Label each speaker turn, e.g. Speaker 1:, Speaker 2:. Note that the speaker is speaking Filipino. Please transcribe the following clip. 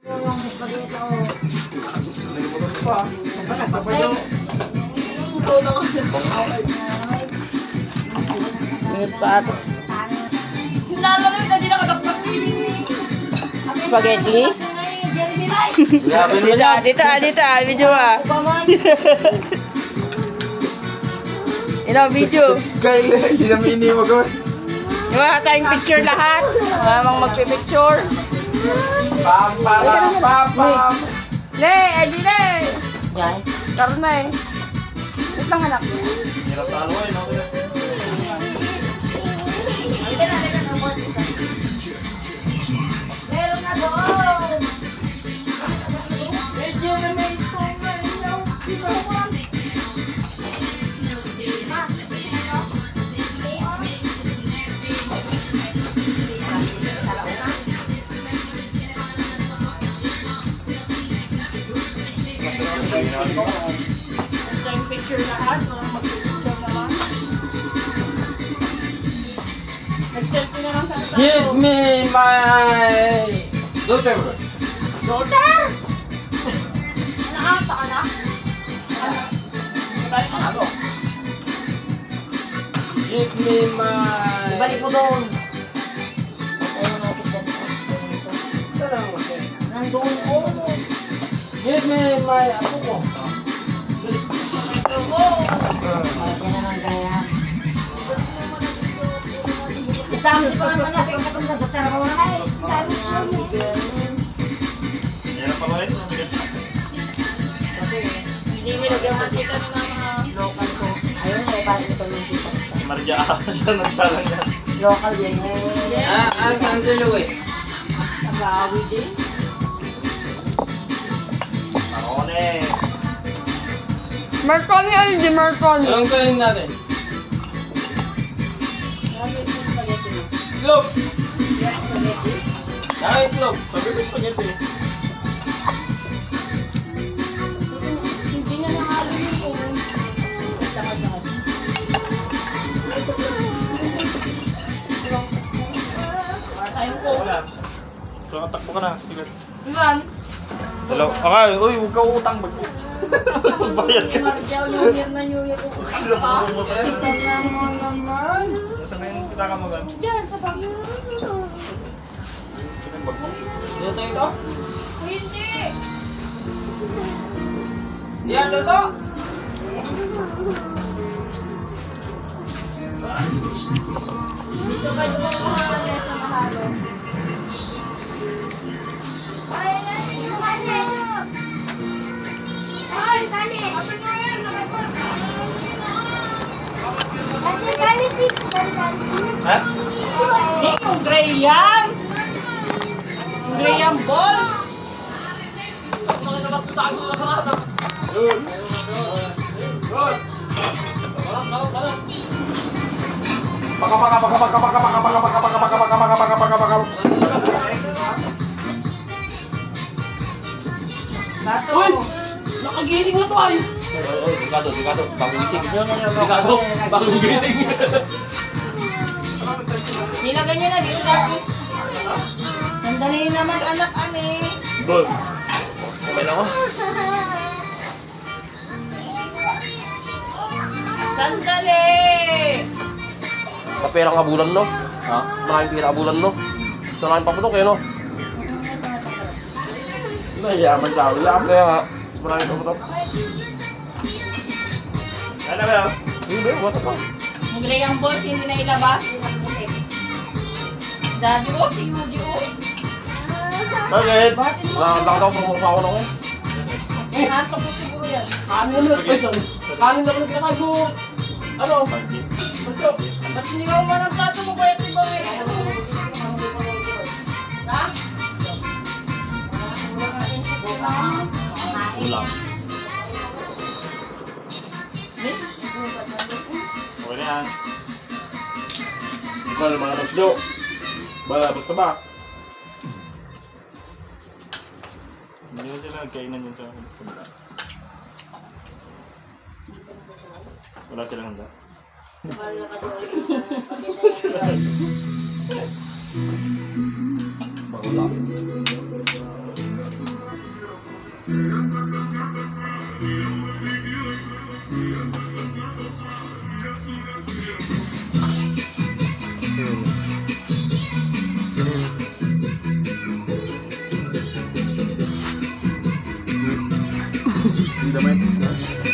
Speaker 1: Yung spaghetti o.
Speaker 2: Nalimutan pa.
Speaker 3: Ingat pa ito.
Speaker 1: Nalalamig na din ako taktak.
Speaker 3: Spaghetti?
Speaker 2: Grabe naman yan.
Speaker 3: Dito, video ah. Ito, video.
Speaker 2: Kaya, hindi namin iniwag ko.
Speaker 3: Mga tayong picture lahat. Mamang magpipicture.
Speaker 2: Pam, pam, pam, pam.
Speaker 3: Le, edi le. Yan. Karne. Ito lang anak.
Speaker 2: Hirap talo eh, no?
Speaker 1: Meron na doon.
Speaker 3: Medyo na may tayong picture lahat. Mga magpipicture naman. Nag-selfie na lang sa akin.
Speaker 2: Give me my daughter.
Speaker 3: Daughter! Nakakata ka na? Ano?
Speaker 2: Give me my...
Speaker 1: Ibalik mo doon. Nandun ko.
Speaker 2: Give me my... Ako ko.
Speaker 1: Malagyan na ng gaya. Dami ko naman na. Kaya kung nagdotera ko na kayo.
Speaker 2: Hirap pa ba rin?
Speaker 3: Hindi nilagyan mo kita ng mga local ko.
Speaker 1: Ayun na, ibalik ito ng dito.
Speaker 2: Marja siya nagtalang yan.
Speaker 1: Local yan eh.
Speaker 2: Saan sila eh?
Speaker 3: Nag-aawi din.
Speaker 2: Marone.
Speaker 3: Marconi, ano di Marconi?
Speaker 2: Anong kain natin? Itlog! Itlog! Sabi ko spaghetti.
Speaker 3: Hindi na nahalo yung ulo. Ayun ko.
Speaker 2: Wala. So, takbo ka na. Sige.
Speaker 3: Ilan?
Speaker 2: Hello. Okay. Uy, huwag ka utang. Bayad ka.
Speaker 3: Marjao, New Year na New Year. Ito naman.
Speaker 2: Saan na yung kita ka mag-ano?
Speaker 3: Diyan, sa bag.
Speaker 2: Dito tayo ito?
Speaker 3: Hindi.
Speaker 2: Diyan, luto!
Speaker 3: Dito kayo mga sa mahalo.
Speaker 2: Ha?
Speaker 3: Hindi yung Graham. Graham balls.
Speaker 2: Good. Good.
Speaker 3: Uy! Nakagising na to ay!
Speaker 2: Sikado. Bagong gising. Sikado. Bagong gising.
Speaker 3: Nilagay niya na dito natin. Sandali naman anak ane.
Speaker 2: Good. Okay na ako.
Speaker 3: Sandali!
Speaker 4: Kaperang abulan no?
Speaker 2: Ha?
Speaker 4: Maraming pira abulan no? So maraming paputok eh no?
Speaker 2: Mayaman tao yan.
Speaker 4: Kaya nga, maraming paputok.
Speaker 2: Ano ba?
Speaker 4: Hindi, what the fuck?
Speaker 3: Yung Graham balls hindi na ilabas. Daddy oh, si Yudi oh.
Speaker 2: Bakit?
Speaker 3: Bakit mo?
Speaker 4: Nakakatawa pa mong sawa na ko.
Speaker 3: Nantok ko siguro yan.
Speaker 4: Kanin na ulit na kayo. Ano? Basta.
Speaker 3: Ba't hindi ka umanang tato mo kaya ito ba eh? Ha?
Speaker 2: Ulang. Okay na yan.
Speaker 4: Bal, mga nasyo. Basta ba?
Speaker 2: Hindi na sila nagkainan yun sa kabila. Wala silang handa.
Speaker 4: Bagula. damay.